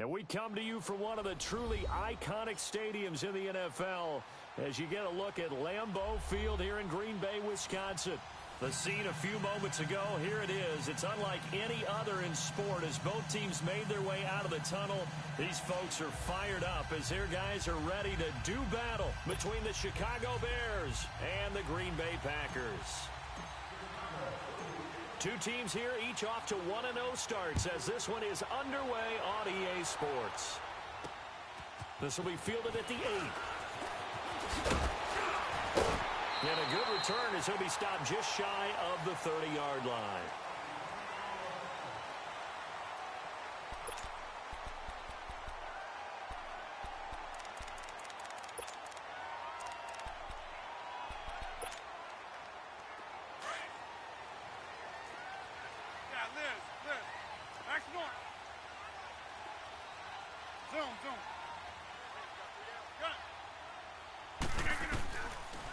And we come to you from one of the truly iconic stadiums in the NFL as you get a look at Lambeau Field here in Green Bay, Wisconsin. The scene a few moments ago, here it is. It's unlike any other in sport as both teams made their way out of the tunnel. These folks are fired up as their guys are ready to do battle between the Chicago Bears and the Green Bay Packers. Two teams here, each off to 1-0 starts as this one is underway on EA Sports. This will be fielded at the 8. And a good return as he'll be stopped just shy of the 30-yard line.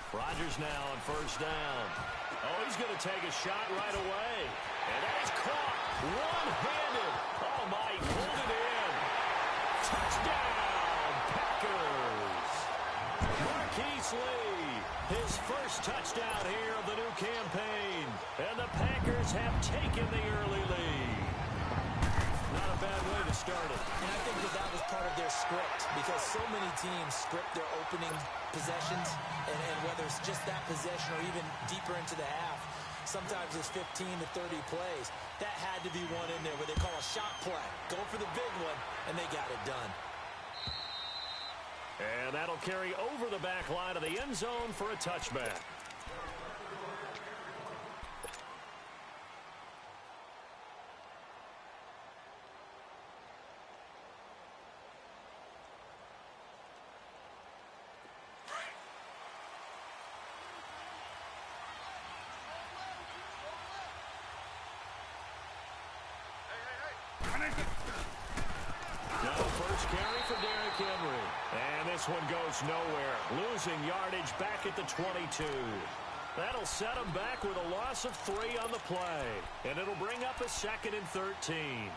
Rodgers now on first down. Oh, he's going to take a shot right away. And that is caught one-handed. Oh, my, pulled it in. Touchdown, Packers. Marquise Lee, his first touchdown here of the new campaign. And the Packers have taken the early lead. Not a bad way to start it. And I think that was part of their script because so many teams script their opening possessions, and whether it's just that possession or even deeper into the half, sometimes it's 15 to 30 plays. That had to be one in there where they call a shot play. Go for the big one, and they got it done. And that'll carry over the back line of the end zone for a touchback. One goes nowhere, losing yardage back at the 22. That'll set him back with a loss of 3 on the play, and it'll bring up a 2nd and 13.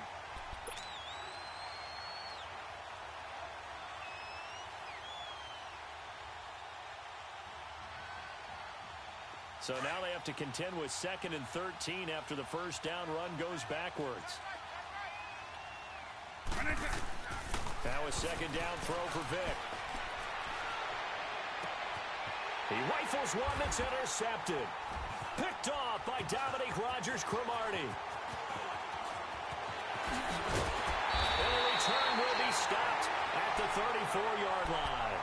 So now they have to contend with 2nd and 13 after the first down run goes backwards. Now a 2nd down throw for Vick. He rifles one that's intercepted. Picked off by Dominique Rodgers-Cromartie. And the return will be stopped at the 34-yard line.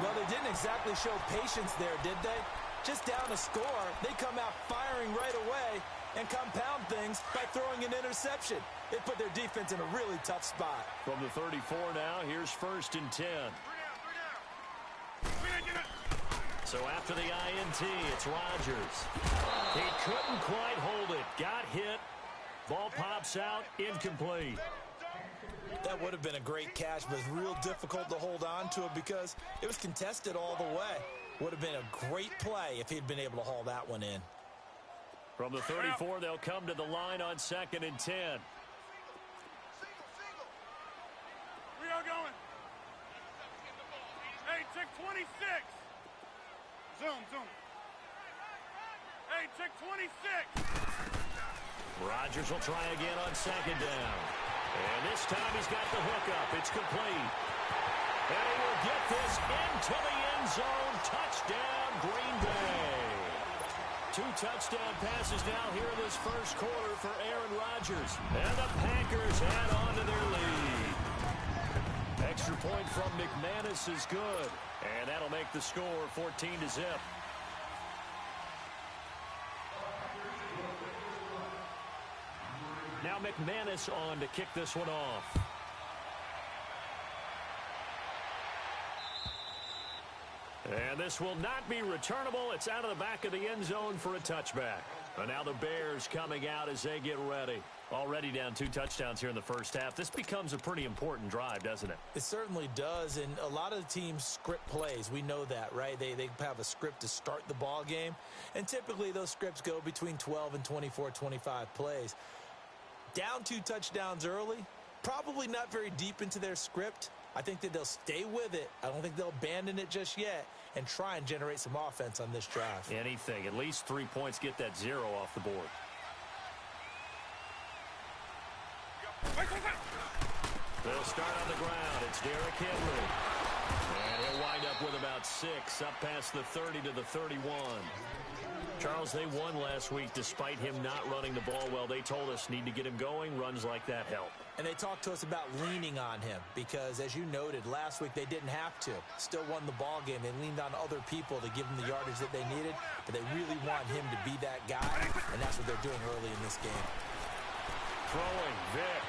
Well, they didn't exactly show patience there, did they? Just down a score, they come out firing right away and compound things by throwing an interception. It put their defense in a really tough spot. From the 34 now, here's 1st and 10. So after the INT, it's Rodgers. He couldn't quite hold it. Got hit. Ball pops out. Incomplete. That would have been a great catch, but it's real difficult to hold on to it because it was contested all the way. Would have been a great play if he'd been able to haul that one in. From the 34, they'll come to the line on 2nd and 10. We are going. Hey, check 26. Zoom. Hey, check 26. Rodgers will try again on 2nd down. And this time he's got the hookup. It's complete. And he will get this into the end zone. Touchdown, Green Bay. 2 touchdown passes now here in this first quarter for Aaron Rodgers. And the Packers add on to their lead. Extra point from McManus is good. And that'll make the score 14-0. Now McManus on to kick this one off. And this will not be returnable. It's out of the back of the end zone for a touchback. And now the Bears coming out as they get ready. Already down 2 touchdowns here in the first half. This becomes a pretty important drive, doesn't it? It certainly does, and a lot of the teams script plays. We know that, right? They have a script to start the ball game, and typically those scripts go between 12 and 24, 25 plays. Down 2 touchdowns early, Probably not very deep into their script. I think that they'll stay with it. I don't think they'll abandon it just yet and try and generate some offense on this drive. Anything. At least 3 points, get that 0 off the board. They'll start on the ground. It's Derrick Henry. And he'll wind up with about 6, up past the 30 to the 31. Charles, they won last week despite him not running the ball well. They told us need to get him going. Runs like that help. And they talked to us about leaning on him because, as you noted, last week they didn't have to. Still won the ball game. They leaned on other people to give them the yardage that they needed, but they really want him to be that guy, and that's what they're doing early in this game. Throwing, Vic.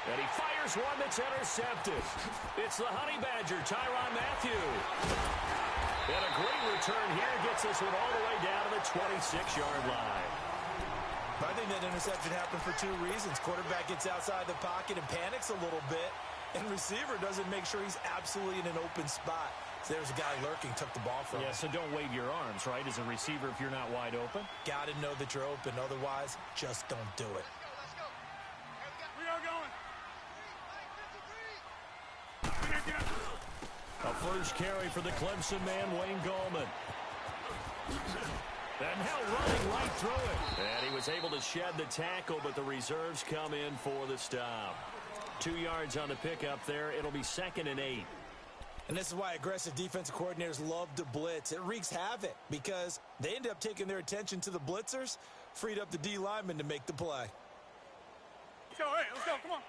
And he fires one that's intercepted. It's the Honey Badger, Tyrann Mathieu. And a great return here gets this one all the way down to the 26-yard line. I think that interception happened for 2 reasons. Quarterback gets outside the pocket and panics a little bit, and receiver doesn't make sure he's absolutely in an open spot. So there's a guy lurking, took the ball from him. Yeah, so don't wave your arms, right, as a receiver if you're not wide open. Got to know that you're open. Otherwise, just don't do it. We are going. A first carry for the Clemson man, Wayne Gallman. And now running right through it. And he was able to shed the tackle, but the reserves come in for the stop. 2 yards on the pickup there. It'll be 2nd and 8. And this is why aggressive defensive coordinators love to blitz. It wreaks havoc because they end up taking their attention to the blitzers, freed up the D lineman to make the play. Let's go, hey, let's go, come on.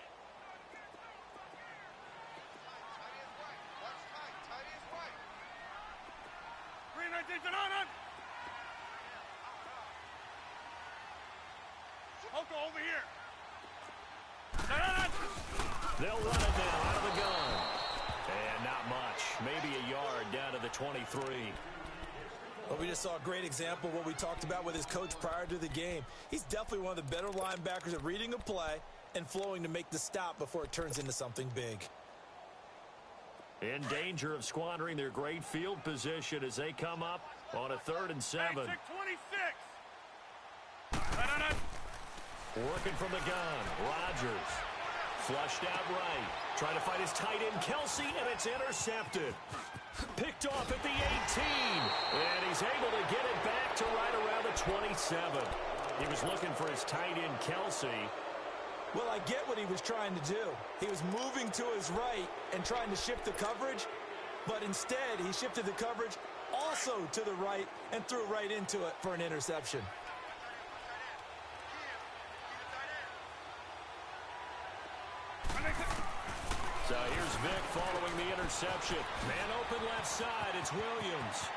Over here. They'll run it now out of the gun. And not much. Maybe a yard down to the 23. Well, we just saw a great example of what we talked about with his coach prior to the game. He's definitely one of the better linebackers at reading a play and flowing to make the stop before it turns into something big. In danger of squandering their great field position as they come up on a 3rd and 7. Hey, 26. Working from the gun, Rodgers. Flushed out right. Trying to find his tight end, Kelsey, and it's intercepted. Picked off at the 18. And he's able to get it back to right around the 27. He was looking for his tight end, Kelsey. Well, I get what he was trying to do. He was moving to his right and trying to shift the coverage, but instead he shifted the coverage also to the right and threw right into it for an interception. So here's Vic following the interception. Man open left side. It's Williams.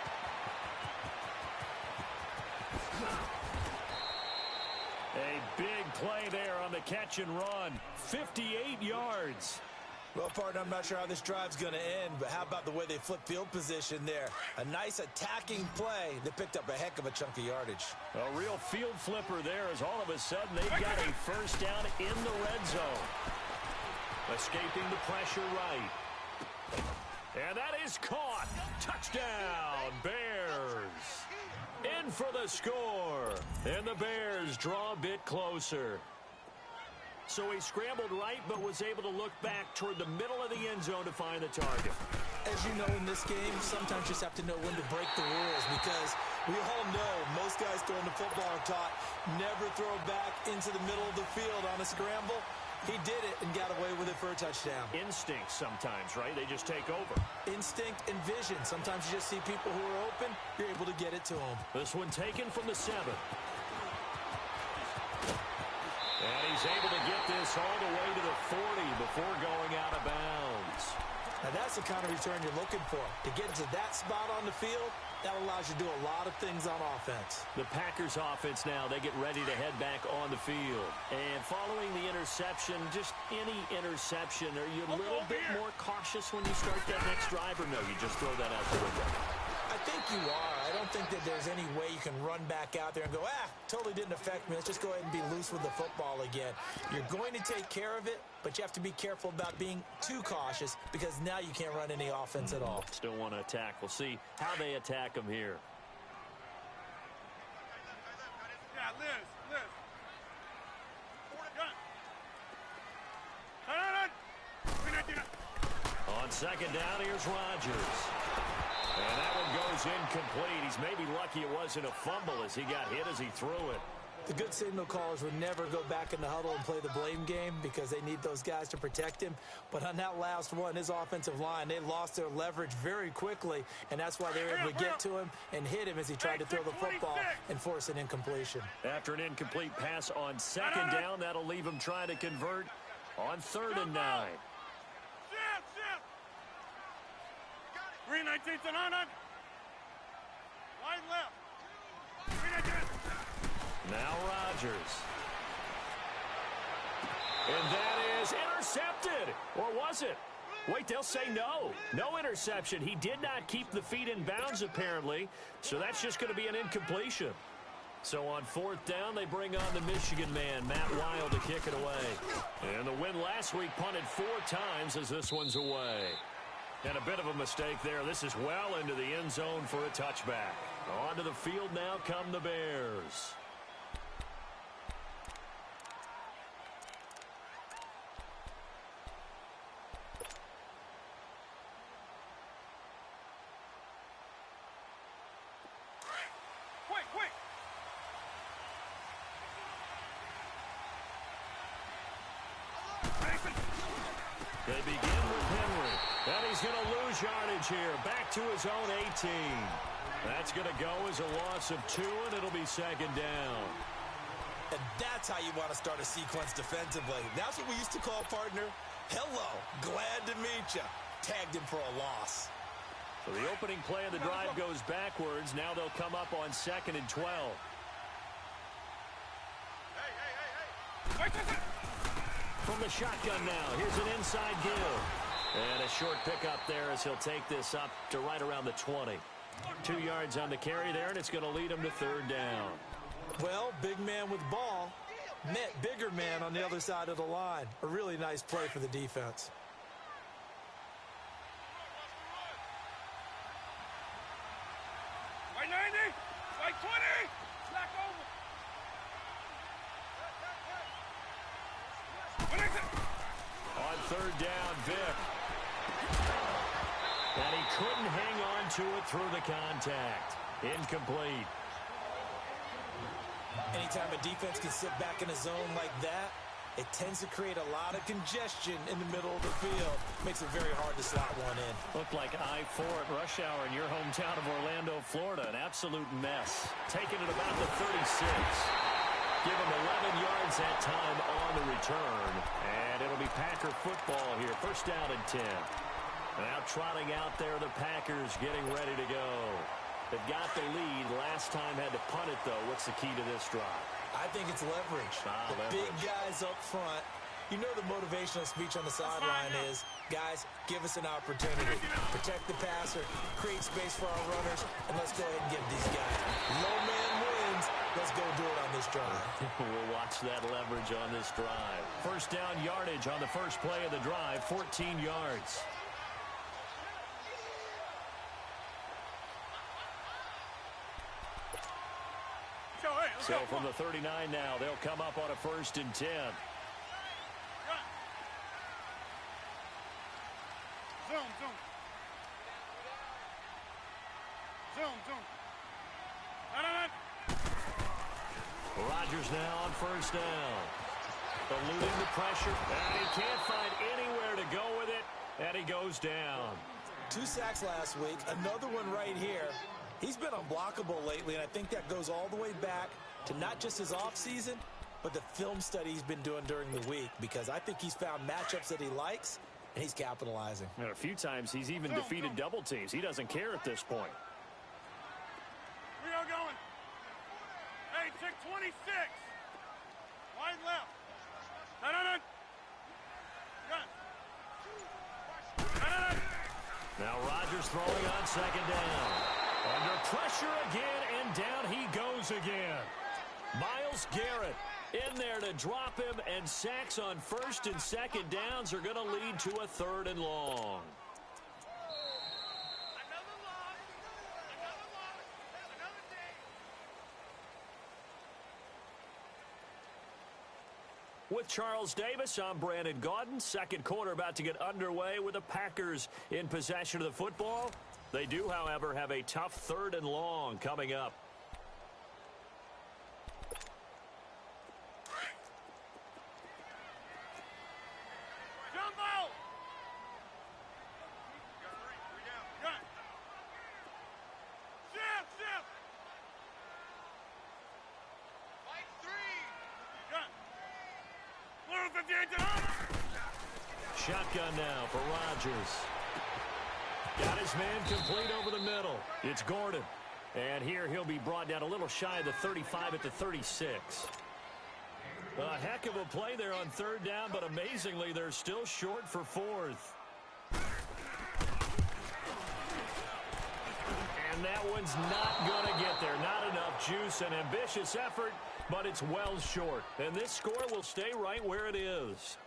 A big play there on the catch and run. 58 yards. Well, partner, I'm not sure how this drive's going to end, but how about the way they flip field position there? A nice attacking play that picked up a heck of a chunk of yardage. A real field flipper there as all of a sudden they've got a first down in the red zone. Escaping the pressure right. And that is caught. Touchdown, Bears. In for the score. And the Bears draw a bit closer. So he scrambled right, but was able to look back toward the middle of the end zone to find the target. As you know, in this game, sometimes you just have to know when to break the rules because we all know most guys throwing the football are taught never throw back into the middle of the field on a scramble. He did it and got away with it for a touchdown. Instinct sometimes, right? They just take over. Instinct and vision. Sometimes you just see people who are open. You're able to get it to them. This one taken from the 7. And he's able to get this all the way to the 40 before going out of bounds. Now that's the kind of return you're looking for. To get to that spot on the field, that allows you to do a lot of things on offense. The Packers offense now, they get ready to head back on the field. And following the interception, just any interception, are you a little bit more cautious when you start that next drive, or no, you just throw that out the window? I think you are. I don't think that there's any way you can run back out there and go, totally didn't affect me. Let's just go ahead and be loose with the football again. You're going to take care of it, but you have to be careful about being too cautious because now you can't run any offense at all. Still want to attack. We'll see how they attack them here. Yeah, Liz. On second down, here's Rodgers. And that one goes incomplete. He's maybe lucky it wasn't a fumble as he got hit as he threw it. The good signal callers would never go back in the huddle and play the blame game because they need those guys to protect him. But on that last one, his offensive line, they lost their leverage very quickly, and that's why they were able to get to him and hit him as he tried to throw the football and force an incompletion. After an incomplete pass on second down, that'll leave him trying to convert on 3rd and 9. Green 19 to 9. Wide left. Green 19. Now Rodgers. And that is intercepted. Or was it? Wait, they'll say no. No interception. He did not keep the feet in bounds, apparently. So that's just going to be an incompletion. So on 4th down, they bring on the Michigan man, Matt Wild, to kick it away. And the win last week punted 4 times as this one's away. And a bit of a mistake there. This is well into the end zone for a touchback. Onto the field now come the Bears. Quick. They begin with Henry. And he's going to lose yardage here. Back to his own 18. That's going to go as a loss of 2, and it'll be 2nd down. And that's how you want to start a sequence defensively. That's what we used to call, partner, hello, glad to meet you. Tagged him for a loss. So the opening play of the drive goes backwards. Now they'll come up on 2nd and 12. Hey. From the shotgun now, here's an inside give. And a short pickup there as he'll take this up to right around the 20. 2 yards on the carry there, and it's going to lead him to 3rd down. Well, big man with ball met bigger man on the other side of the line. A really nice play for the defense. White 90. White 20. Back over. On 3rd down, Vick. And he couldn't hang on to it through the contact. Incomplete. Anytime a defense can sit back in a zone like that, it tends to create a lot of congestion in the middle of the field. Makes it very hard to slot one in. Looked like I-4 at rush hour in your hometown of Orlando, Florida. An absolute mess. Taking it about the 36. Give him 11 yards that time on the return. And it'll be Packer football here. 1st down and 10. Now trotting out there, the Packers getting ready to go. They've got the lead. Last time had to punt it, though. What's the key to this drive? I think it's leverage. The big guys up front. You know the motivational speech on the sideline is, guys, give us an opportunity. Protect the passer, create space for our runners, and let's go ahead and give these guys. Low man wins. Let's go do it on this drive. We'll watch that leverage on this drive. 1st down yardage on the first play of the drive, 14 yards. So from the 39 now, they'll come up on a 1st and 10. Zoom. Rodgers now on 1st down. Eluding the pressure, and he can't find anywhere to go with it, and he goes down. 2 sacks last week, another one right here. He's been unblockable lately, and I think that goes all the way back to not just his offseason, but the film study he's been doing during the week, because I think he's found matchups that he likes, and he's capitalizing. And a few times he's even defeated double teams. He doesn't care at this point. We are going. Hey, check 26. Wide left. No. Now Rodgers throwing on 2nd down. Under pressure again, and down he goes again. Myles Garrett in there to drop him, and sacks on 1st and 2nd downs are going to lead to a 3rd and long. With Charles Davis, I'm Brandon Gaudin. Second quarter about to get underway with the Packers in possession of the football. They do, however, have a tough 3rd and long coming up. Jumbo! Gun! Shift! Fight 3! Gun! Blue 58 to home! Shotgun now for Rodgers. Got his man complete over the middle. It's Gordon. And here he'll be brought down a little shy of the 35 at the 36. A heck of a play there on 3rd down, but amazingly, they're still short for 4th. And that one's not going to get there. Not enough juice. An ambitious effort, but it's well short. And this score will stay right where it is.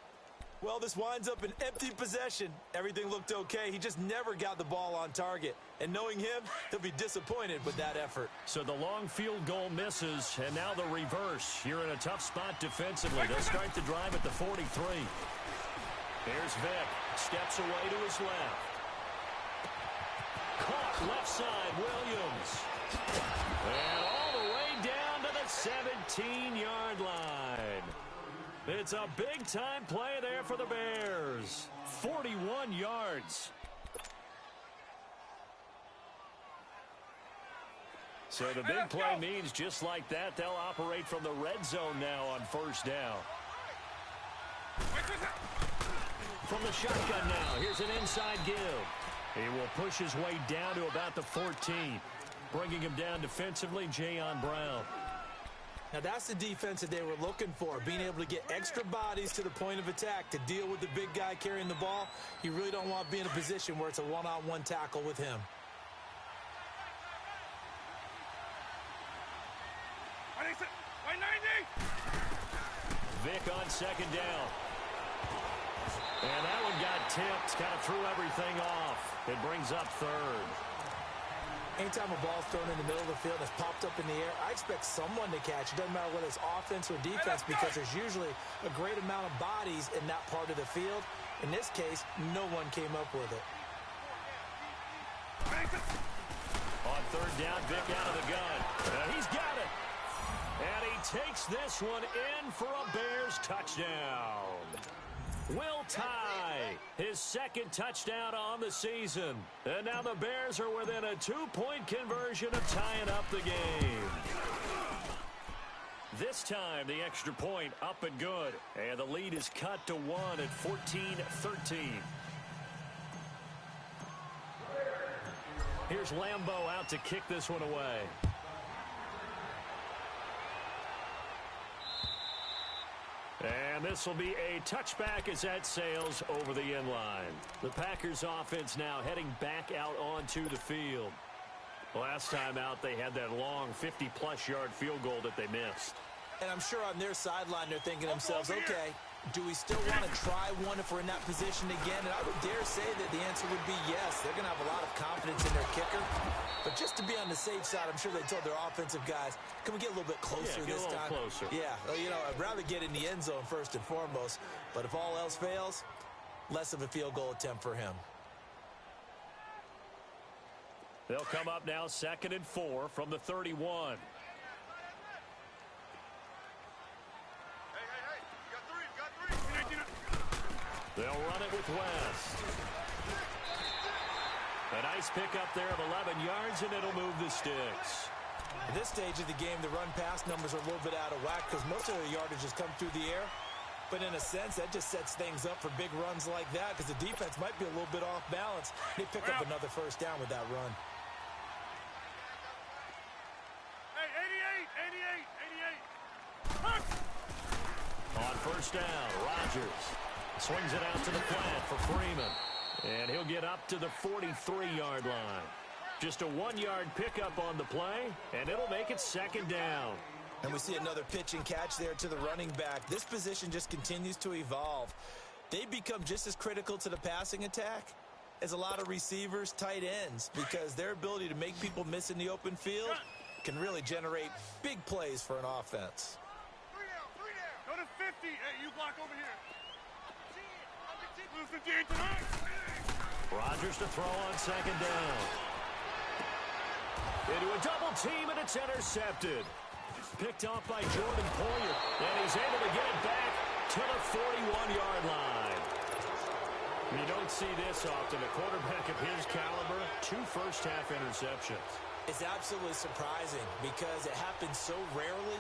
Well, this winds up an empty possession. Everything looked okay. He just never got the ball on target. And knowing him, he'll be disappointed with that effort. So the long field goal misses, and now the reverse. You're in a tough spot defensively. They'll start the drive at the 43. Here's Vick. Steps away to his left. Caught left side, Williams. And all the way down to the 17-yard line. It's a big-time play there for the Bears. 41 yards. So the big play means just like that, they'll operate from the red zone now on 1st down. From the shotgun now, here's an inside give. He will push his way down to about the 14. Bringing him down defensively, Jayon Brown. Now, that's the defense that they were looking for, being able to get extra bodies to the point of attack to deal with the big guy carrying the ball. You really don't want to be in a position where it's a one-on-one tackle with him. Vick on 2nd down. And that one got tipped, kind of threw everything off. It brings up 3rd. Anytime a ball's thrown in the middle of the field that's popped up in the air, I expect someone to catch. It doesn't matter whether it's offense or defense because there's usually a great amount of bodies in that part of the field. In this case, no one came up with it. On 3rd down, Vick out of the gun. He's got it. And he takes this one in for a Bears touchdown. Will tie his 2nd touchdown on the season. And now the Bears are within a 2-point conversion of tying up the game. This time, the extra point up and good. And the lead is cut to 1 at 14-13. Here's Lambeau out to kick this one away. And this will be a touchback as that sails over the end line. The Packers offense now heading back out onto the field. Last time out, they had that long 50-plus yard field goal that they missed. And I'm sure on their sideline they're thinking to themselves, okay, do we still want to try one if we're in that position again? And I would dare say that the answer would be yes. They're going to have a lot of confidence in their kicker. But just to be on the safe side, I'm sure they told their offensive guys, can we get a little bit closer this time? Closer. Yeah, well, you know, I'd rather get in the end zone first and foremost. But if all else fails, less of a field goal attempt for him. They'll come up now 2nd and 4 from the 31. They'll run it with West. A nice pickup there of 11 yards, and it'll move the sticks. At this stage of the game, the run-pass numbers are a little bit out of whack because most of their yardage has come through the air. But in a sense, that just sets things up for big runs like that because the defense might be a little bit off balance. They pick up another 1st down with that run. Hey, 88! On 1st down, Rodgers swings it out to the flat for Freeman. And he'll get up to the 43-yard line. Just a 1-yard pickup on the play, and it'll make it 2nd down. And we see another pitch and catch there to the running back. This position just continues to evolve. They become just as critical to the passing attack as a lot of receivers, tight ends, because their ability to make people miss in the open field can really generate big plays for an offense. 3 down. Go to 50. Hey, you block. Lose 58 tonight. Rodgers to throw on second down. Into a double team, and it's intercepted. Picked off by Jordan Poyer, and he's able to get it back to the 41-yard line. You don't see this often. A quarterback of his caliber, 2 first-half interceptions. It's absolutely surprising because it happens so rarely.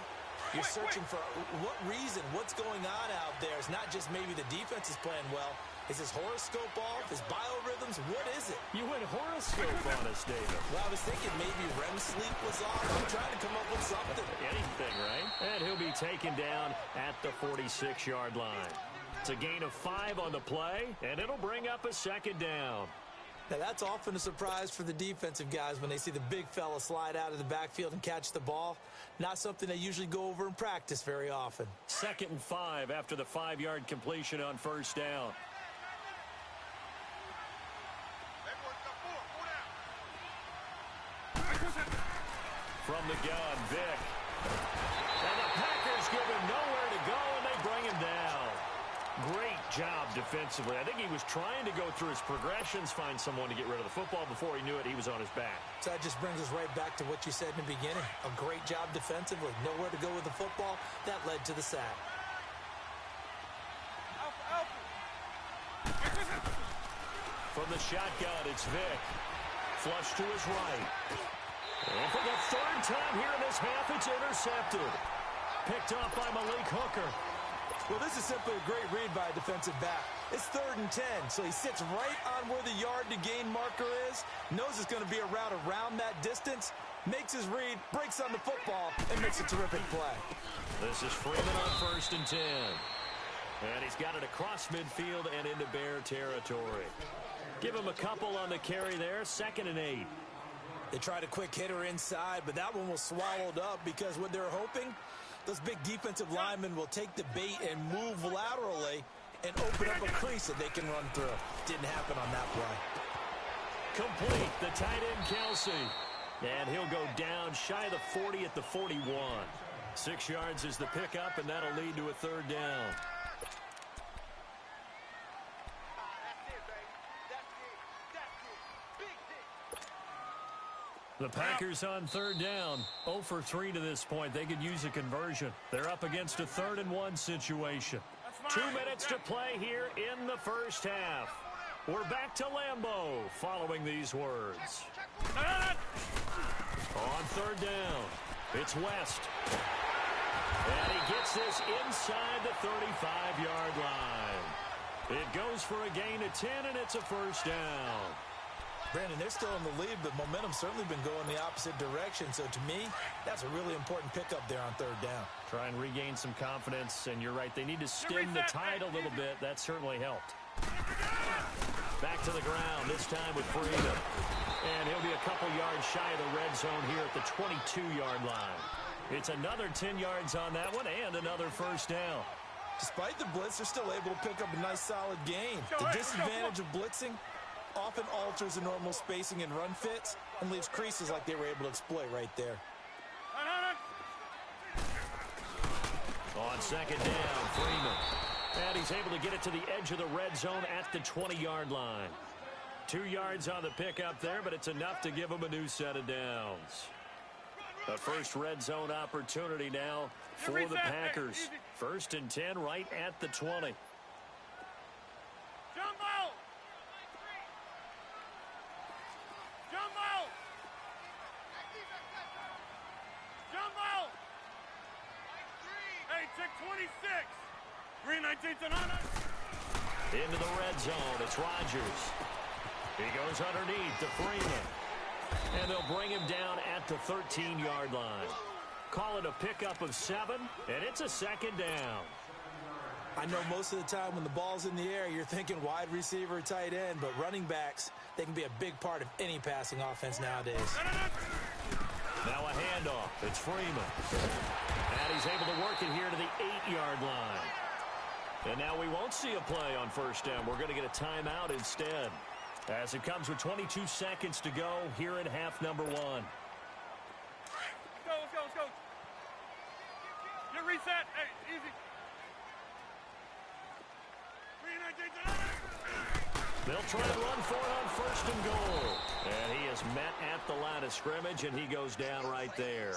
You're searching for what reason, what's going on out there. It's not just maybe the defense is playing well. Is his horoscope off? His biorhythms? What is it? You went horoscope on us, David. Well, I was thinking maybe REM sleep was off. I'm trying to come up with something. Anything, right? And he'll be taken down at the 46-yard line. It's a gain of 5 on the play, and it'll bring up a second down. Now, that's often a surprise for the defensive guys when they see the big fella slide out of the backfield and catch the ball. Not something they usually go over in practice very often. 2nd and 5 after the 5-yard completion on first down. From the gun, Vick. And the Packers give him nowhere to go, and they bring him down. Great job defensively. I think he was trying to go through his progressions, find someone to get rid of the football. Before he knew it, he was on his back. So that just brings us right back to what you said in the beginning. A great job defensively. Nowhere to go with the football. That led to the sack. From the shotgun, it's Vick. Flush to his right. And for the 3rd time here in this half, it's intercepted. Picked off by Malik Hooker. Well, this is simply a great read by a defensive back. It's 3rd and 10, so he sits right on where the yard-to-gain marker is, knows it's going to be a route around that distance, makes his read, breaks on the football, and makes a terrific play. This is Freeman on 1st and 10. And he's got it across midfield and into Bear territory. Give him a couple on the carry there, 2nd and 8. They tried a quick hitter inside, but that one was swallowed up because what they're hoping, those big defensive linemen will take the bait and move laterally and open up a crease that they can run through. Didn't happen on that play. Complete, the tight end Kelsey. And he'll go down shy of the 40 at the 41. 6 yards is the pickup, and that'll lead to a 3rd down. The Packers on 3rd down, 0 for 3 to this point. They could use a conversion. They're up against a 3rd and 1 situation. 2 minutes to play here in the first half. We're back to Lambeau following these words. On 3rd down, it's West. And he gets this inside the 35-yard line. It goes for a gain of 10, and it's a 1st down. Brandon, they're still in the lead, but momentum's certainly been going the opposite direction. So to me, that's a really important pickup there on 3rd down. Try and regain some confidence, and you're right, they need to stem the tide a little bit. That certainly helped. Back to the ground, this time with Freeman. And he'll be a couple yards shy of the red zone here at the 22-yard line. It's another 10 yards on that one and another 1st down. Despite the blitz, they're still able to pick up a nice solid gain. The disadvantage of blitzing often alters the normal spacing and run fits and leaves creases like they were able to exploit right there. On 2nd down, Freeman. And he's able to get it to the edge of the red zone at the 20-yard line. 2 yards on the pickup there, but it's enough to give him a new set of downs. The first red zone opportunity now for the Packers. 1st and 10 right at the 20. Into the red zone, it's Rodgers. He goes underneath to Freeman. And they'll bring him down at the 13-yard line. Call it a pickup of 7, and it's a 2nd down. I know most of the time when the ball's in the air, you're thinking wide receiver, tight end, but running backs, they can be a big part of any passing offense nowadays. Now a handoff. It's Freeman. And he's able to work it here to the 8-yard line. And now we won't see a play on 1st down. We're going to get a timeout instead. As it comes with 22 seconds to go here in half number 1. Let's go. Get reset. Hey, easy. They'll try and run for it on first and goal. And he is met at the line of scrimmage, and he goes down right there.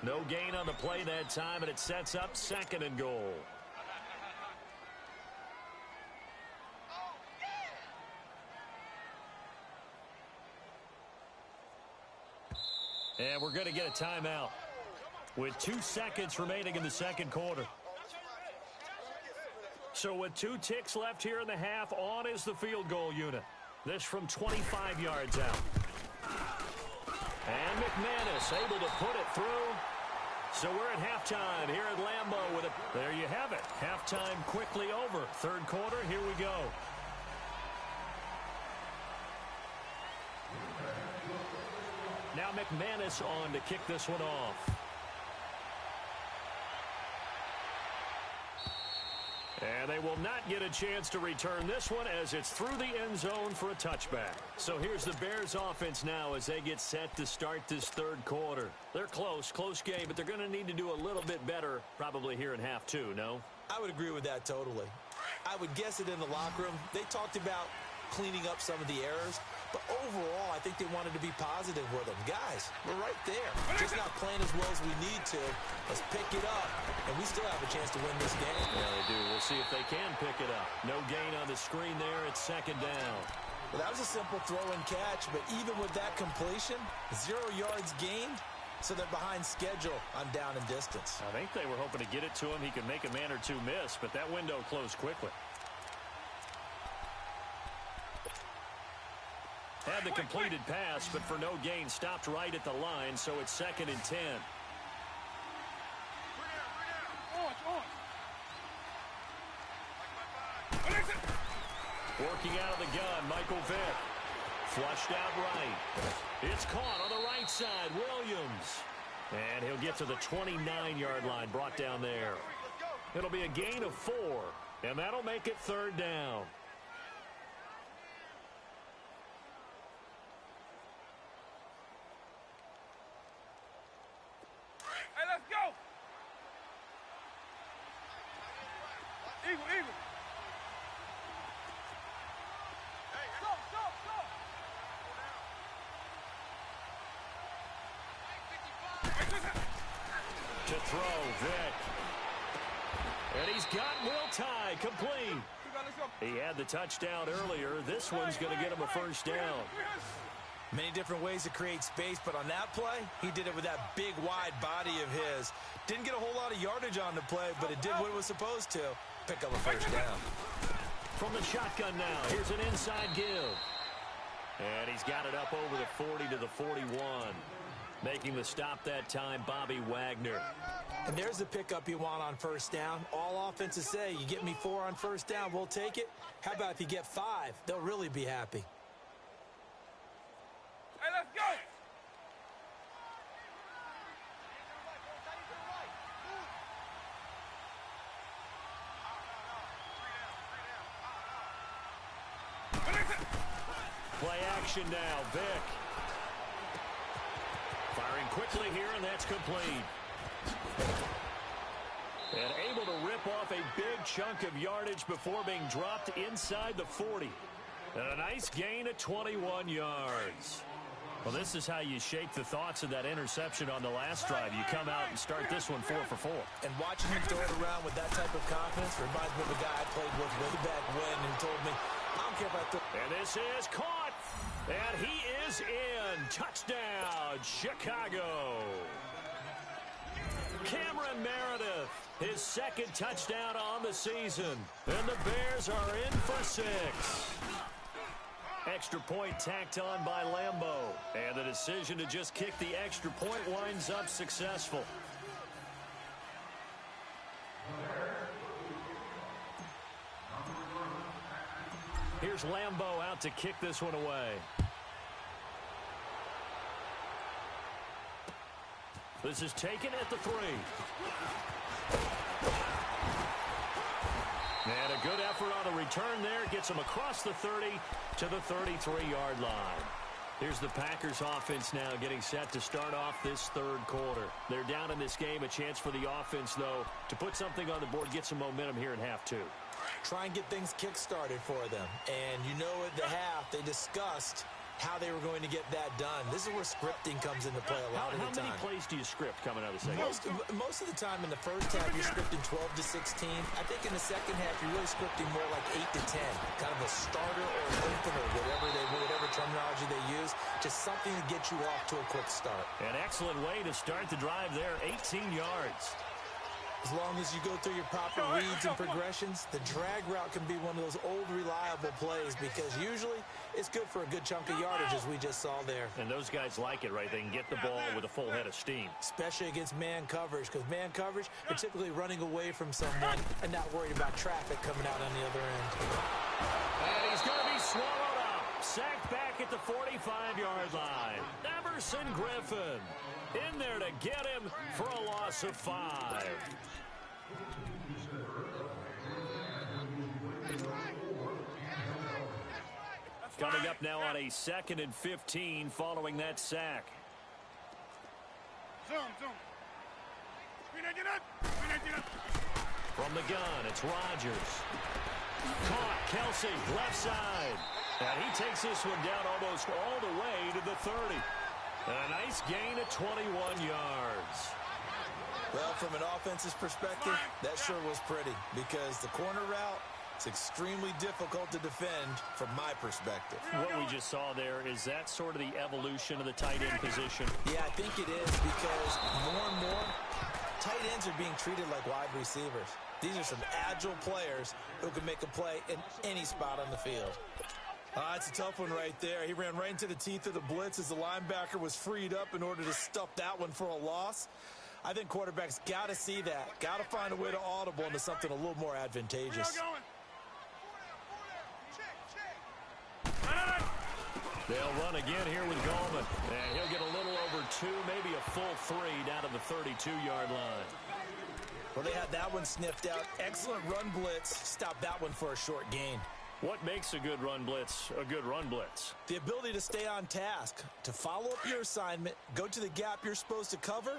No gain on the play that time, and it sets up second and goal. And we're going to get a timeout with 2 seconds remaining in the second quarter. So with 2 ticks left here in the half, on is the field goal unit. This from 25 yards out. And McManus able to put it through. So we're at halftime here at Lambeau with it. There you have it. Halftime quickly over. Third quarter, here we go. Now McManus on to kick this one off. And they will not get a chance to return this one as it's through the end zone for a touchback. So here's the Bears offense now as they get set to start this third quarter. They're close game, but they're going to need to do a little bit better probably here in half two, no? I would agree with that totally. I would guess it in the locker room. They talked about cleaning up some of the errors, but overall, I think they wanted to be positive with them. Guys, we're right there. Just not playing as well as we need to. Let's pick it up, and we still have a chance to win this game. Yeah, they do. We'll see if they can pick it up. No gain on the screen there. It's second down. Well, that was a simple throw and catch, but even with that completion, 0 yards gained, so they're behind schedule on down and distance. I think they were hoping to get it to him. He could make a man or two miss, but that window closed quickly. Had the completed pass, but for no gain, stopped right at the line, so it's second and 10. Working out of the gun, Michael Vick. Flushed out right. It's caught on the right side, Williams. And he'll get to the 29-yard line, brought down there. It'll be a gain of 4, and that'll make it third down. To throw, Vick. And he's got Will Tye complete. He had the touchdown earlier. This one's going to get him a first down. Many different ways to create space, but on that play, he did it with that big, wide body of his. Didn't get a whole lot of yardage on the play, but it did what it was supposed to. Pick up a first down. From the shotgun now, here's an inside give. And he's got it up over the 40 to the 41. Making the stop that time, Bobby Wagner. And there's the pickup you want on first down. All offenses say, you get me 4 on first down, we'll take it. How about if you get 5? They'll really be happy. Hey, let's go! Play action now, Vick. Firing quickly here, and that's complete. And able to rip off a big chunk of yardage before being dropped inside the 40. And a nice gain of 21 yards. Well, this is how you shake the thoughts of that interception on the last drive. You come out and start this one 4 for 4. And watching him throw it around with that type of confidence reminds me of a guy I played with way back when who told me, I don't care about the... And this is caught. And he is in. Touchdown, Chicago. Cameron Meredith, his second touchdown on the season. And the Bears are in for 6. Extra point tacked on by Lambeau. And the decision to just kick the extra point winds up successful. Here's Lambeau out to kick this one away. This is taken at the 3. And a good effort on the return there. Gets him across the 30 to the 33-yard line. Here's the Packers offense now getting set to start off this third quarter. They're down in this game. A chance for the offense, though, to put something on the board, get some momentum here in half two. try and get things kick-started for them. And you know at the half, they discussed how they were going to get that done. This is where scripting comes into play a lot of the time. How many plays do you script coming out of the second? Most of the time in the first half, you're scripting 12 to 16. I think in the second half, you're really scripting more like 8 to 10. Kind of a starter or an opener, whatever terminology they use. Just something to get you off to a quick start. An excellent way to start the drive there, 18 yards. As long as you go through your proper reads and progressions, the drag route can be one of those old reliable plays because usually it's good for a good chunk of yardage as we just saw there. And those guys like it, right? They can get the ball with a full head of steam. Especially against man coverage because man coverage, they're typically running away from someone and not worried about traffic coming out on the other end. And he's going to be swallowed up. Sacked back at the 45-yard line. Everson Griffin in there to get him for a loss of 5. Coming up now on a 2nd and 15 following that sack. Zoom. From the gun, it's Rodgers. Caught, Kelsey, left side. And he takes this one down almost all the way to the 30. A nice gain of 21 yards. Well, from an offensive perspective, that sure was pretty because the corner route, it's extremely difficult to defend from my perspective. What we just saw there, is that sort of the evolution of the tight end position? Yeah, I think it is because more and more, tight ends are being treated like wide receivers. These are some agile players who can make a play in any spot on the field. It's a tough one right there. He ran right into the teeth of the blitz as the linebacker was freed up in order to stuff that one for a loss. I think quarterbacks got to see that. Got to find a way to audible into something a little more advantageous. They'll run again here with Gallman. And he'll get a little over 2, maybe a full 3 down to the 32-yard line. Well, they had that one sniffed out. Excellent run blitz. Stopped that one for a short gain. What makes a good run blitz a good run blitz? The ability to stay on task, to follow up your assignment, go to the gap you're supposed to cover,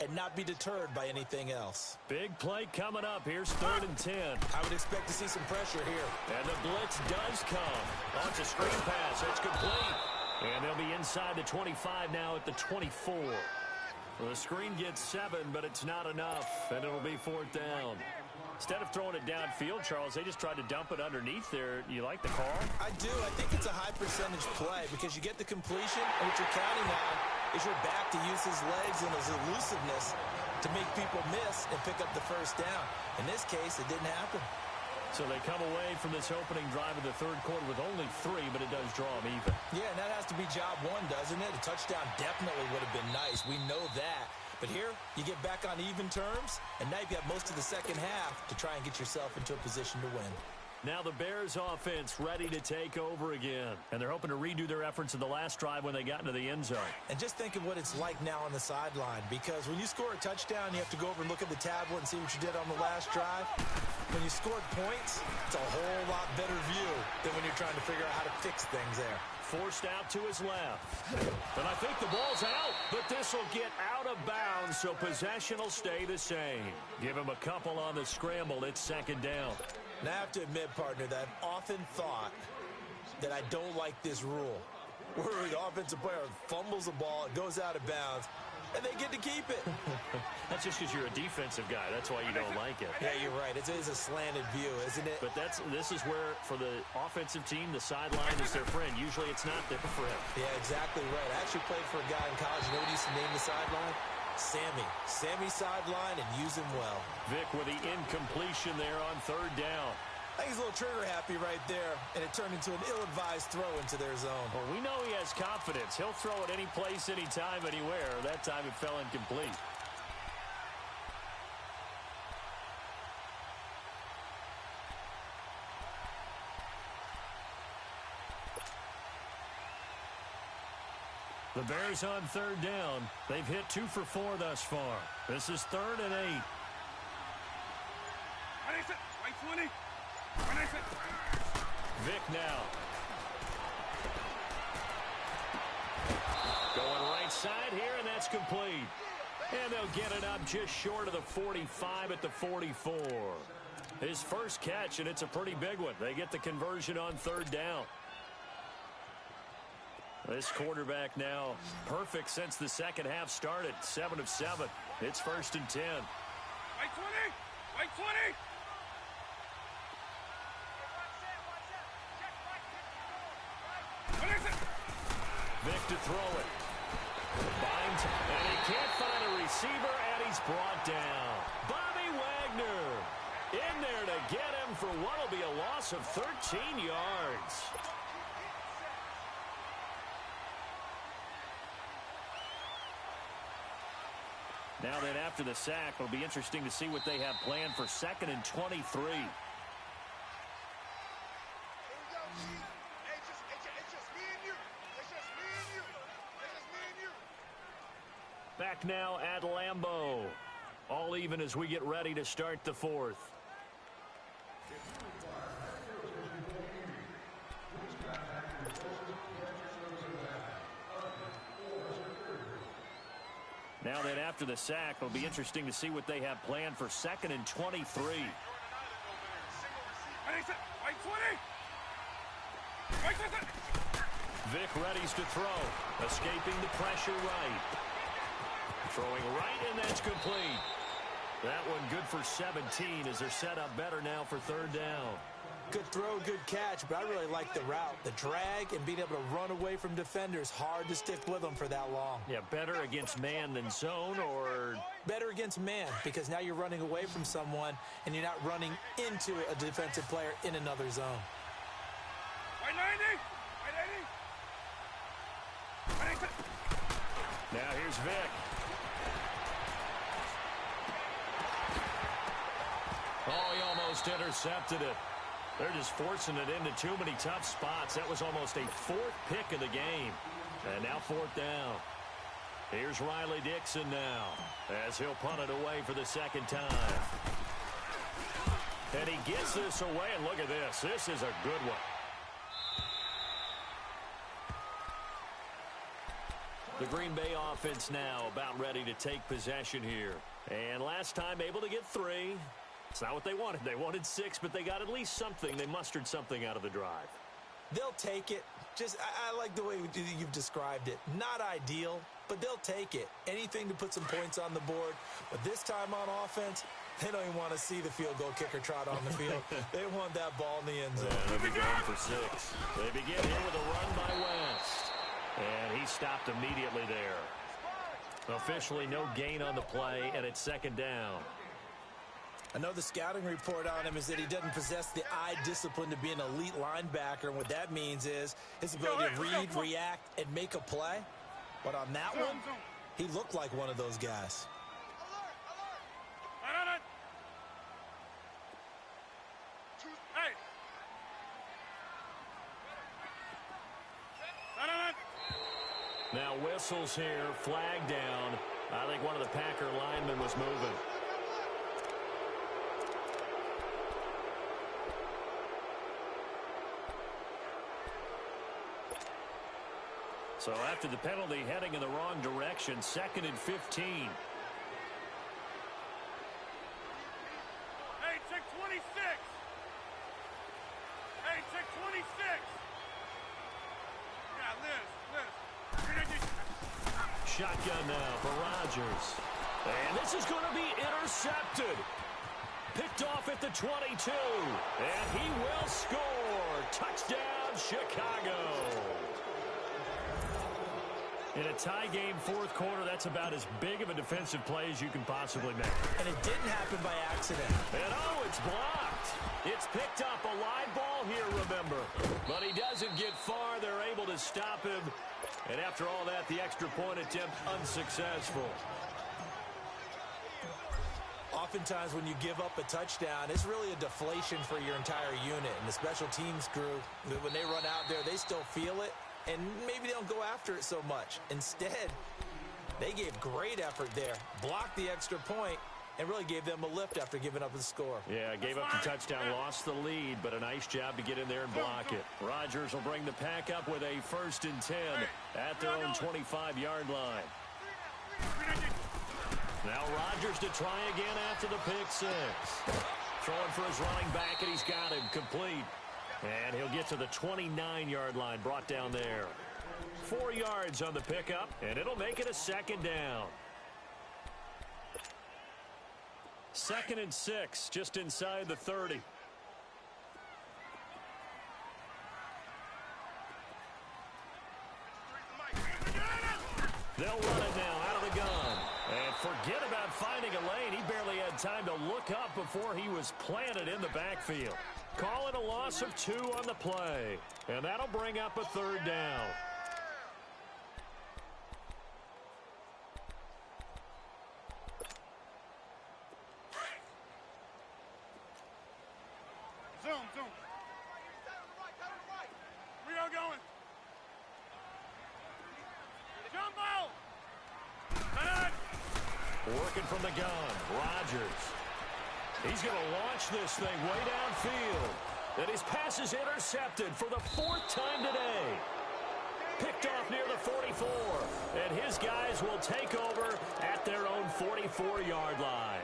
and not be deterred by anything else. Big play coming up. Here's 3rd and 10. I would expect to see some pressure here. And the blitz does come. Oh, it's a screen pass. It's complete. And they'll be inside the 25 now at the 24. Well, the screen gets 7, but it's not enough, and it'll be 4th down. Instead of throwing it downfield, Charles, they just tried to dump it underneath there. You like the call? I do. I think it's a high percentage play because you get the completion, and what you're counting on is your back to use his legs and his elusiveness to make people miss and pick up the first down. In this case, it didn't happen. So they come away from this opening drive of the 3rd quarter with only 3, but it does draw them even. Yeah, and that has to be job 1, doesn't it? A touchdown definitely would have been nice. We know that. But here, you get back on even terms, and now you've got most of the second half to try and get yourself into a position to win. Now the Bears offense ready to take over again. And they're hoping to redo their efforts in the last drive when they got into the end zone. And just think of what it's like now on the sideline, because when you score a touchdown, you have to go over and look at the tablet and see what you did on the last drive. When you scored points, it's a whole lot better view than when you're trying to figure out how to fix things there. Forced out to his left. And I think the ball's out, but this will get out of bounds, so possession will stay the same. Give him a couple on the scramble. It's 2nd down. And I have to admit, partner, that I've often thought that I don't like this rule, where the offensive player fumbles the ball, it goes out of bounds, and they get to keep it. That's just because you're a defensive guy. That's why you don't like it. Yeah, you're right. It is a slanted view, isn't it? But this is where, for the offensive team, the sideline is their friend. Usually it's not their friend. Yeah, exactly right. I actually played for a guy in college. You know what he used to name the sideline? Sammy. Sammy sideline, and use him well. Vic with the incompletion there on 3rd down. I think he's a little trigger happy right there, and it turned into an ill-advised throw into their zone. Well, we know he has confidence. He'll throw it any place, anytime, anywhere. That time it fell incomplete. The Bears on 3rd down. They've hit 2 for 4 thus far. This is 3rd and 8. Right 20. Vic now. Going right side here, and that's complete. And they'll get it up just short of the 45 at the 44. His first catch, and it's a pretty big one. They get the conversion on third down. This quarterback now perfect since the second half started. 7 of 7. It's 1st and 10. Right 20! Right 20! What is it? Vic to throw it. Binds, and he can't find a receiver, and he's brought down. Bobby Wagner in there to get him for what will be a loss of 13 yards. Now then, after the sack, it'll be interesting to see what they have planned for 2nd and 23. Back now at Lambeau. All even as we get ready to start the 4th. Now then, after the sack, it'll be interesting to see what they have planned for 2nd and 23. Right 20! Right 20! Vic readies to throw. Escaping the pressure right. Throwing right, and that's complete. That one good for 17 as they're set up better now for 3rd down. Good throw, good catch, but I really like the route. The drag and being able to run away from defenders. Hard to stick with them for that long. Yeah, better against man than zone, or... Better against man, because now you're running away from someone, and you're not running into a defensive player in another zone. Right 90! Right 80! Right 80! Now here's Vic. Oh, he almost intercepted it. They're just forcing it into too many tough spots. That was almost a 4th pick of the game. And now 4th down. Here's Riley Dixon now as he'll punt it away for the 2nd time. And he gets this away, and look at this. This is a good one. The Green Bay offense now about ready to take possession here. And last time able to get 3. It's not what they wanted. They wanted 6, but they got at least something. They mustered something out of the drive. They'll take it. I like the way you've described it. Not ideal, but they'll take it. Anything to put some points on the board. But this time on offense, they don't even want to see the field goal kicker trot on the field. They want that ball in the end zone. They'll be going for 6. They begin here with a run by West. And he stopped immediately there. Officially no gain on the play, and it's 2nd down. I know the scouting report on him is that he doesn't possess the eye discipline to be an elite linebacker. And what that means is his ability to read, react, and make a play. But on that one, he looked like one of those guys. Now whistles here, flag down. I think one of the Packer linemen was moving. So after the penalty, heading in the wrong direction, 2nd and 15. Hey, check 26. Hey, check 26. Yeah, Liz. Shotgun now for Rodgers. And this is going to be intercepted. Picked off at the 22. And he will score. Touchdown, Chicago. In a tie game, 4th quarter, that's about as big of a defensive play as you can possibly make. And it didn't happen by accident. And oh, it's blocked. It's picked up a live ball here, remember. But he doesn't get far. They're able to stop him. And after all that, the extra point attempt unsuccessful. Oftentimes when you give up a touchdown, it's really a deflation for your entire unit. And the special teams crew, when they run out there, they still feel it. And maybe they don't go after it so much. Instead, they gave great effort there, blocked the extra point, and really gave them a lift after giving up the score. Yeah, gave up the touchdown, lost the lead, but a nice job to get in there and block it. Rodgers will bring the Pack up with a 1st and 10 at their own 25-yard line. Now Rodgers to try again after the pick 6. throwing for his running back, and he's got him complete. And he'll get to the 29-yard line, brought down there. 4 yards on the pickup, and it'll make it a second down. 2nd and 6, just inside the 30. They'll run it now out of the gun. And forget about finding a lane. He barely had time to look up before he was planted in the backfield. Call it a loss of 2 on the play. And that'll bring up a 3rd down. Zoom. We are going. Jumbo! Working from the gun, Rodgers. He's going to launch this thing way downfield. And his pass is intercepted for the 4th time today. Picked off near the 44. And his guys will take over at their own 44-yard line.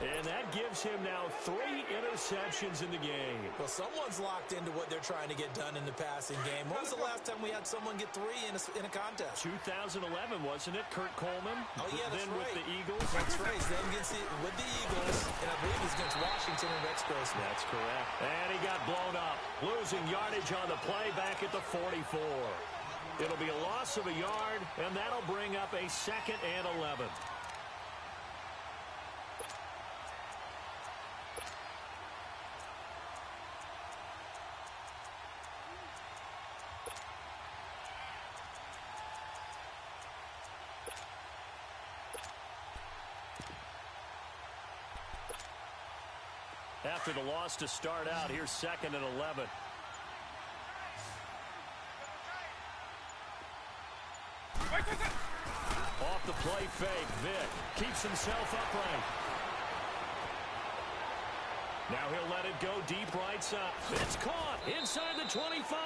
And that gives him now 3 interceptions in the game. Well, someone's locked into what they're trying to get done in the passing game. When was the last time we had someone get 3 in a contest? 2011, wasn't it? Kurt Coleman. Oh, yeah, that's then right. with the Eagles. That's right. Then with the Eagles, and I believe he's against Washington and Rex Grossman. That's correct. And he got blown up, losing yardage on the play back at the 44. It'll be a loss of a yard, and that'll bring up a 2nd and 11. After the loss to start out, here's 2nd and 11. Off the play fake, Vick keeps himself upright. Now he'll let it go deep right side. It's caught inside the 25.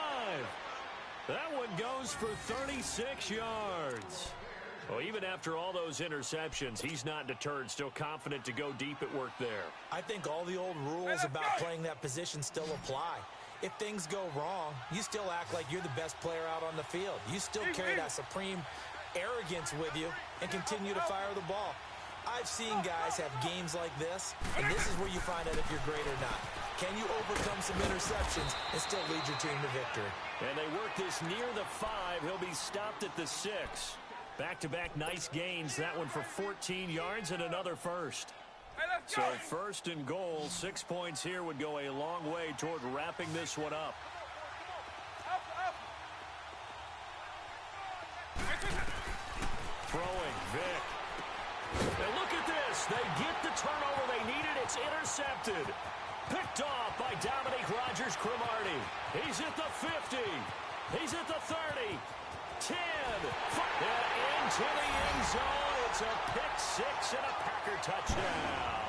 That one goes for 36 yards. Well, even after all those interceptions, he's not deterred, still confident to go deep at work there. I think all the old rules about playing that position still apply. If things go wrong, you still act like you're the best player out on the field. You still carry that supreme arrogance with you and continue to fire the ball. I've seen guys have games like this, and this is where you find out if you're great or not. Can you overcome some interceptions and still lead your team to victory? And they work this near the 5. He'll be stopped at the 6. Back-to-back nice gains. That one for 14 yards and another first. So 1st and goal, 6 points here would go a long way toward wrapping this one up. Throwing, Vick. And look at this. They get the turnover they needed. It's intercepted. Picked off by Dominique Rodgers-Cromartie. He's at the 50. He's at the 30. 10. And into the end zone. It's a pick 6 and a Packer touchdown.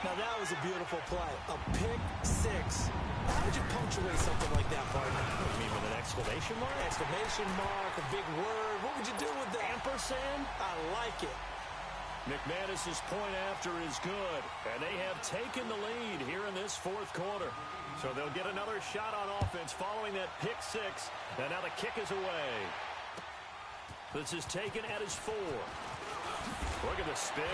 Now that was a beautiful play. A pick 6. How would you punctuate something like that, partner? You mean with an exclamation mark? Exclamation mark, a big word. What would you do with that? Ampersand? I like it. McManus's point after is good, and they have taken the lead here in this 4th quarter. So they'll get another shot on offense following that pick 6, and now the kick is away. This is taken at his 4. Look at the spin.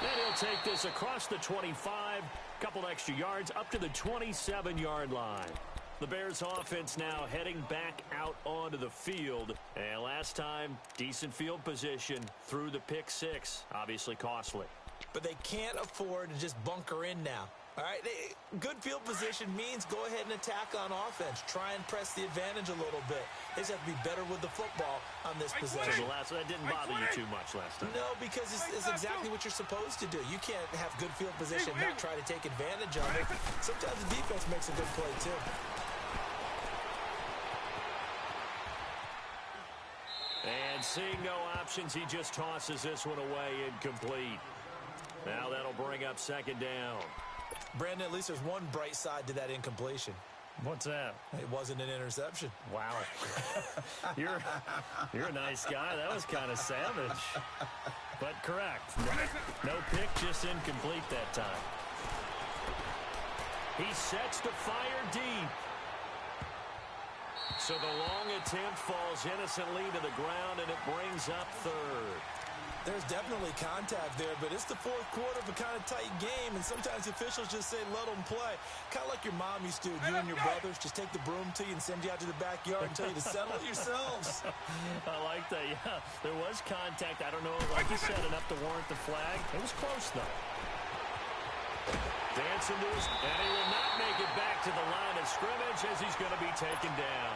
And he'll take this across the 25, couple extra yards up to the 27-yard line. The Bears offense now heading back out onto the field. And last time, decent field position through the pick 6. Obviously costly. But they can't afford to just bunker in now. All right, good field position means go ahead and attack on offense. Try and press the advantage a little bit. They just have to be better with the football on this possession. That didn't bother you too much last time. No, because it's exactly what you're supposed to do. You can't have good field position and not try to take advantage of it. Sometimes the defense makes a good play, too. And seeing no options, he just tosses this one away incomplete. Now that'll bring up 2nd down. Brandon, at least there's one bright side to that incompletion. What's that? It wasn't an interception. Wow. You're a nice guy. That was kind of savage. but correct. No pick, just incomplete that time. He sets to fire deep. So the long attempt falls innocently to the ground, and it brings up third. There's definitely contact there, but it's the fourth quarter of a kind of tight game, and sometimes officials just say, let them play. Kind of like your mom used to. You and your brothers just take the broom to you and send you out to the backyard and tell you to settle it yourselves. I like that, yeah. There was contact. I don't know, like you said, enough to warrant the flag. It was close, though. Dancing to his, and he will not make it back to the line of scrimmage as he's going to be taken down.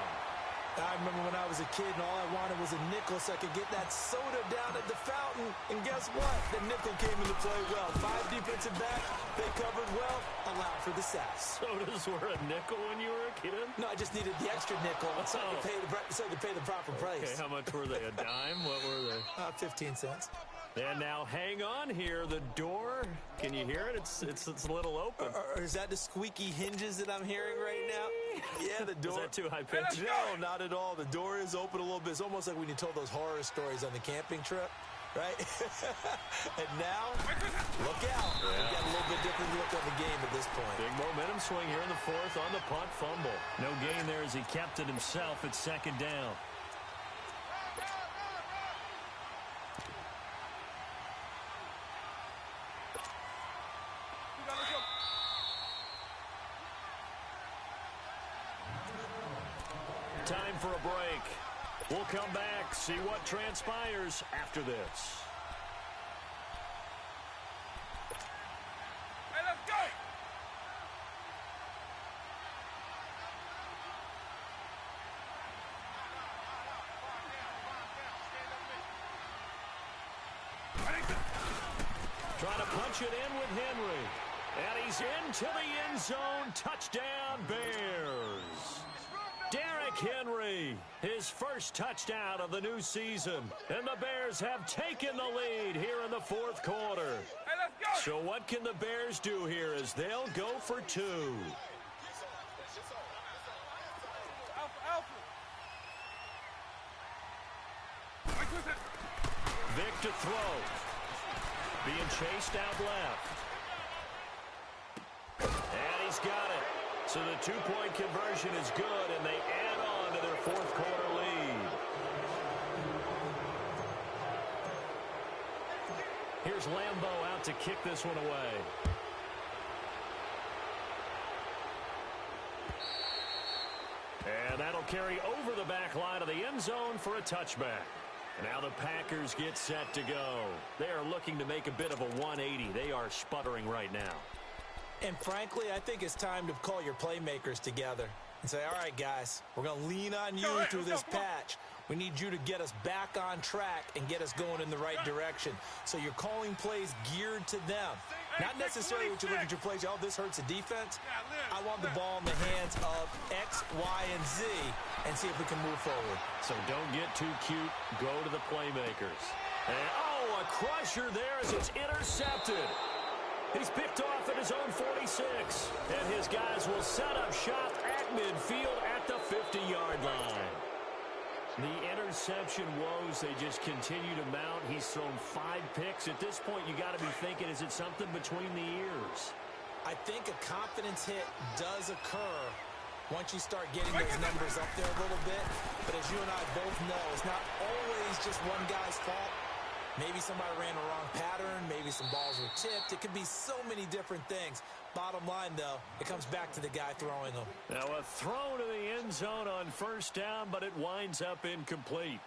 I remember when I was a kid and all I wanted was a nickel so I could get that soda down at the fountain. And guess what? The nickel came into play well. 5 defensive back, they covered well, allowed for the sacks. Sodas were a nickel when you were a kid? No, I just needed the extra nickel so I could pay the proper price. Okay, how much were they? A dime? What were they? 15 cents. And now hang on here. The door, can you hear it? It's a little open. Or is that the squeaky hinges that I'm hearing right now? Yeah, the door. Is that too high pitched? No, not at all. The door is open a little bit. It's almost like when you told those horror stories on the camping trip, right? And now, look out. Yeah. We've got a little bit different look on the game at this point. Big momentum swing here in the fourth on the punt fumble. No gain there as he kept it himself at second down. Time for a break. We'll come back, see what transpires after this. Hey, let's go! Trying to punch it in with Henry. And he's into the end zone. Touchdown, Bears. Derrick Henry, his first touchdown of the new season. And the Bears have taken the lead here in the fourth quarter. Hey, let's go! So what can the Bears do here as they'll go for 2? Alpha. Vic to throw. Being chased out left. And he's got it. So the 2-point conversion is good, and they add on to their fourth quarter lead. Here's Lambeau out to kick this one away. And that'll carry over the back line of the end zone for a touchback. And now the Packers get set to go. They are looking to make a bit of a 180. They are sputtering right now. And frankly, I think it's time to call your playmakers together and say, all right, guys, we're going to lean on you through this patch. We need you to get us back on track and get us going in the right direction. So you're calling plays geared to them. Not necessarily what you look at your plays, oh, this hurts the defense. I want the ball in the hands of X, Y, and Z and see if we can move forward. So don't get too cute. Go to the playmakers. And, oh, a crusher there as it's intercepted. He's picked off at his own 46. And his guys will set up shop at midfield at the 50-yard line. The interception woes, they just continue to mount. He's thrown 5 picks. At this point, you got to be thinking, is it something between the ears? I think a confidence hit does occur once you start getting those numbers up there a little bit. But as you and I both know, it's not always just one guy's fault. Maybe somebody ran a wrong pattern. Maybe some balls were tipped. It could be so many different things. Bottom line, though, it comes back to the guy throwing them. Now a throw to the end zone on first down, but it winds up incomplete.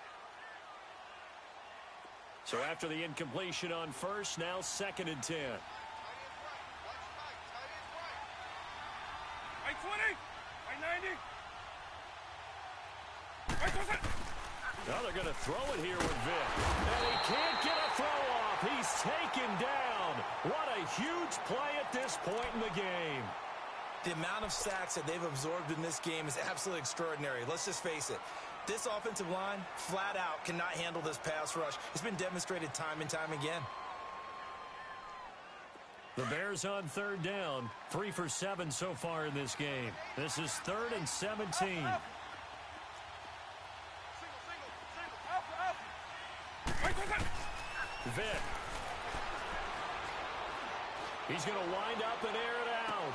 So after the incompletion on first, now 2nd and 10. Right 20, right 90. Right 20. Now they're going to throw it here with Vic. And he can't get a throw off. He's taken down. What a huge play at this point in the game. The amount of sacks that they've absorbed in this game is absolutely extraordinary. Let's just face it. This offensive line, flat out, cannot handle this pass rush. It's been demonstrated time and time again. The Bears on 3rd down. 3 for 7 so far in this game. This is 3rd and 17. Vitt. He's going to wind up and air it out.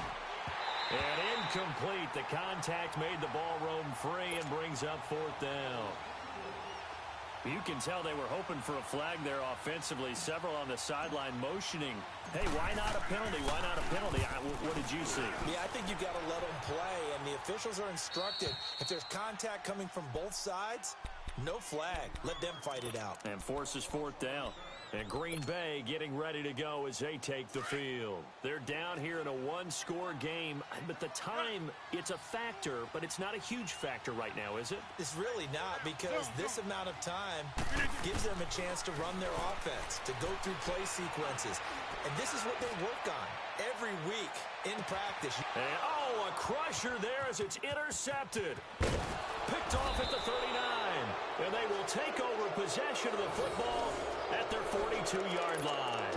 And incomplete. The contact made the ball roam free and brings up fourth down. You can tell they were hoping for a flag there offensively. Several on the sideline motioning. Hey, why not a penalty? Why not a penalty? What did you see? Yeah, I think you've got to let them play, and the officials are instructed. If there's contact coming from both sides, no flag. Let them fight it out. And forces fourth down. And Green Bay getting ready to go as they take the field. They're down here in a one-score game, but the time, it's a factor, but it's not a huge factor right now, is it? It's really not, because this amount of time gives them a chance to run their offense, to go through play sequences. And this is what they work on every week in practice. And, a crusher there as it's intercepted. Picked off at the 39. And they will take over possession of the football at their 42-yard line.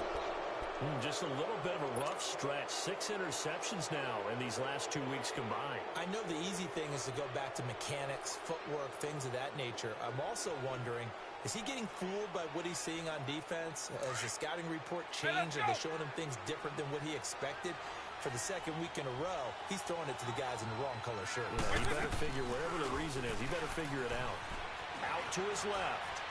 Just a little bit of a rough stretch. 6 interceptions now in these last 2 weeks combined. I know the easy thing is to go back to mechanics, footwork, things of that nature. I'm also wondering, is he getting fooled by what he's seeing on defense? Has the scouting report changed? Are they showing him things different than what he expected? For the second week in a row, he's throwing it to the guys in the wrong color shirt. Yeah, he better figure, whatever the reason is, he better figure it out. Out to his left.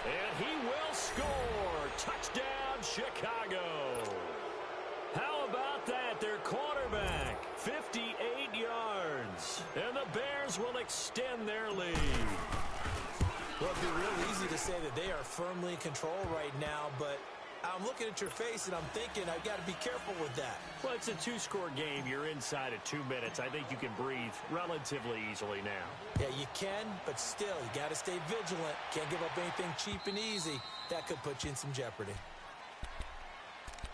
And he will score. Touchdown, Chicago. How about that? Their quarterback, 58 yards. And the Bears will extend their lead. Well, it'd be real easy to say that they are firmly in control right now, but I'm looking at your face and I'm thinking I've got to be careful with that. Well, it's a 2-score game. You're inside at 2 minutes. I think you can breathe relatively easily now. Yeah, you can, but still, you got to stay vigilant. Can't give up anything cheap and easy. That could put you in some jeopardy.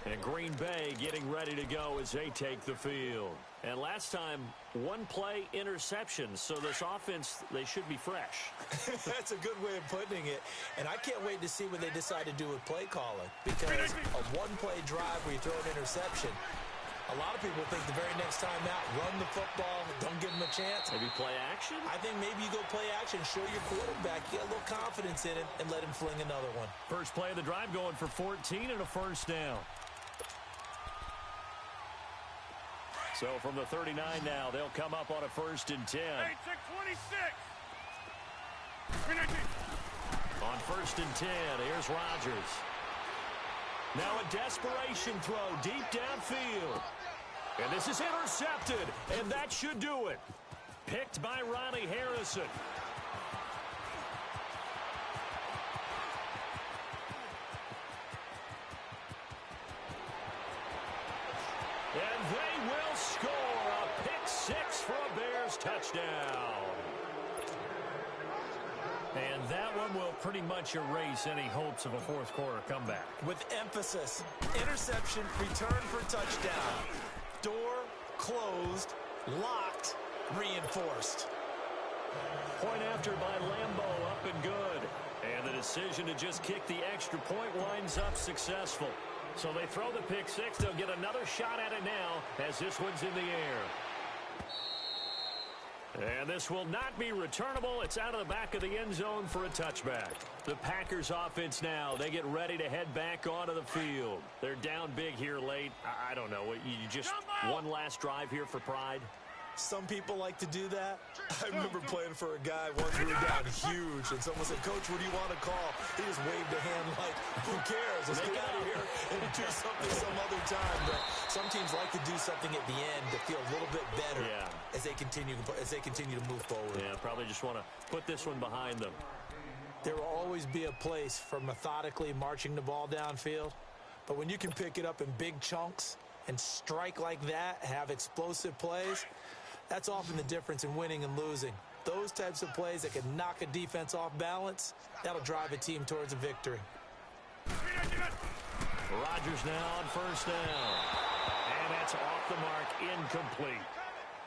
And Green Bay getting ready to go as they take the field. And last time, 1-play interception. So this offense, they should be fresh. That's a good way of putting it. And I can't wait to see what they decide to do with play calling. Because a 1-play drive where you throw an interception, a lot of people think the very next time out, run the football, don't give them a chance. Maybe play action? I think maybe you go play action, show your quarterback, get a little confidence in him, and let him fling another one. First play of the drive going for 14 and a first down. So from the 39 now, they'll come up on a 1st and 10. Hey, check 26. On 1st and 10, here's Rodgers. Now a desperation throw deep downfield. And this is intercepted, and that should do it. Picked by Riley Harrison. And they will score a pick-6 for a Bears touchdown. And that one will pretty much erase any hopes of a fourth-quarter comeback. With emphasis, interception, return for touchdown. Door closed, locked, reinforced. Point after by Lambeau, up and good. And the decision to just kick the extra point winds up successful. So they throw the pick-6. They'll get another shot at it now as this one's in the air. And this will not be returnable. It's out of the back of the end zone for a touchback. The Packers offense now, they get ready to head back onto the field. They're down big here late. I don't know. You just one last drive here for pride? Some people like to do that. I remember playing for a guy once we were down huge, and someone said, "Coach, what do you want to call?" He just waved a hand like, "Who cares? Let's get out of here and do something some other time." But some teams like to do something at the end to feel a little bit better as they continue to move forward. Yeah, probably just want to put this one behind them. There will always be a place for methodically marching the ball downfield, but when you can pick it up in big chunks and strike like that, have explosive plays, that's often the difference in winning and losing. Those types of plays that can knock a defense off balance, that'll drive a team towards a victory. Rodgers now on 1st down. And that's off the mark, incomplete.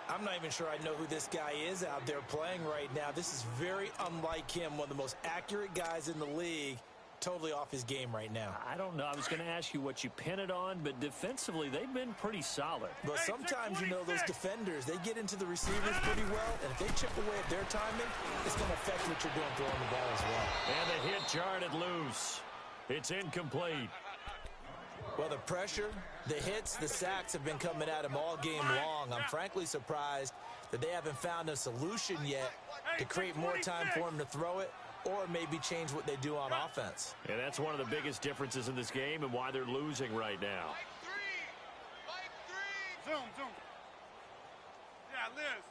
I'm not even sure I know who this guy is out there playing right now. This is very unlike him, one of the most accurate guys in the league. totally off his game right now. I don't know. I was going to ask you what you pin it on, but defensively, they've been pretty solid. But sometimes, you know, those defenders, they get into the receivers pretty well, and if they chip away at their timing, it's going to affect what you're doing throwing the ball as well. And the hit jarred it loose. It's incomplete. Well, the pressure, the hits, the sacks have been coming at him all game long. I'm frankly surprised that they haven't found a solution yet to create more time for him to throw it, or maybe change what they do on offense. And that's one of the biggest differences in this game and why they're losing right now. Zoom. Yeah, Liz.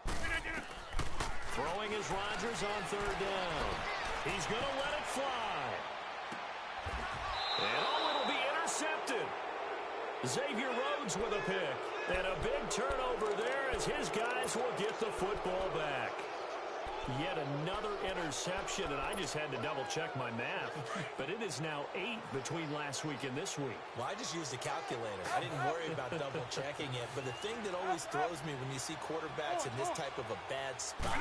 Get it. Throwing is Rodgers on third down. He's going to let it fly. And it'll be intercepted. Xavier Rhodes with a pick. And a big turnover there as his guys will get the football back. Yet another interception, and I just had to double-check my math. But it is now 8 between last week and this week. Well, I just used a calculator. I didn't worry about double-checking it. But the thing that always throws me when you see quarterbacks in this type of a bad spot,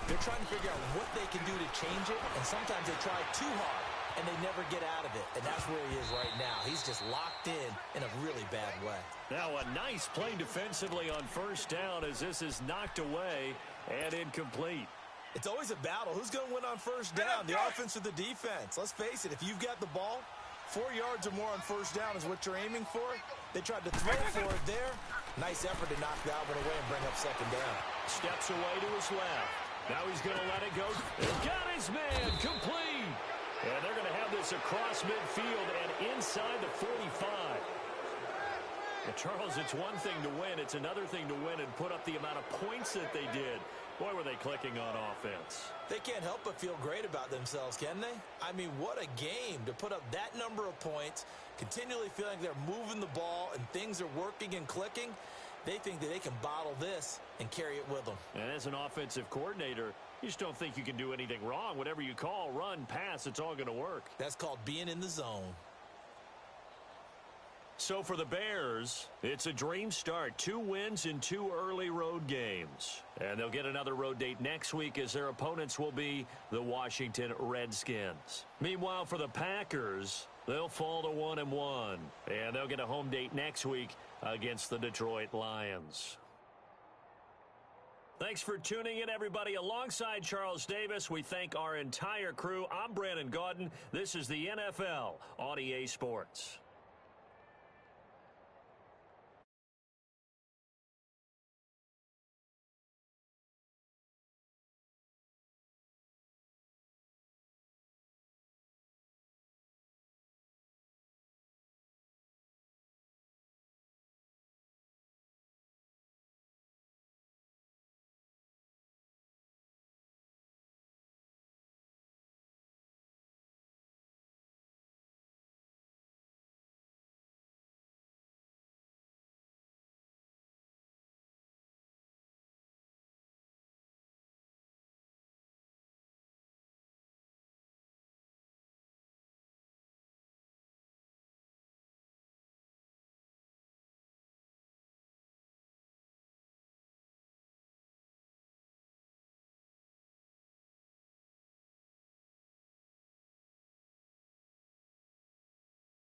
they're trying to figure out what they can do to change it, and sometimes they try too hard, and they never get out of it. And that's where he is right now. He's just locked in a really bad way. Now a nice play defensively on first down as this is knocked away and incomplete. It's always a battle. Who's going to win on first down, the offense or the defense? Let's face it, if you've got the ball, 4 yards or more on first down is what you're aiming for. They tried to throw for it there. Nice effort to knock that one away and bring up second down. Steps away to his left. Now he's going to let it go. He's got his man complete. And they're going to have this across midfield and inside the 45. Well, Charles, it's one thing to win. It's another thing to win and put up the amount of points that they did. Boy, were they clicking on offense. They can't help but feel great about themselves, can they? I mean, what a game to put up that number of points, continually feeling they're moving the ball and things are working and clicking. They think that they can bottle this and carry it with them. And as an offensive coordinator, you just don't think you can do anything wrong. Whatever you call, run, pass, it's all going to work. That's called being in the zone. So for the Bears, it's a dream start. 2 wins in 2 early road games. And they'll get another road date next week as their opponents will be the Washington Redskins. Meanwhile, for the Packers, they'll fall to 1-1. And they'll get a home date next week against the Detroit Lions. Thanks for tuning in, everybody. Alongside Charles Davis, we thank our entire crew. I'm Brandon Gaudin. This is the NFL on EA Sports.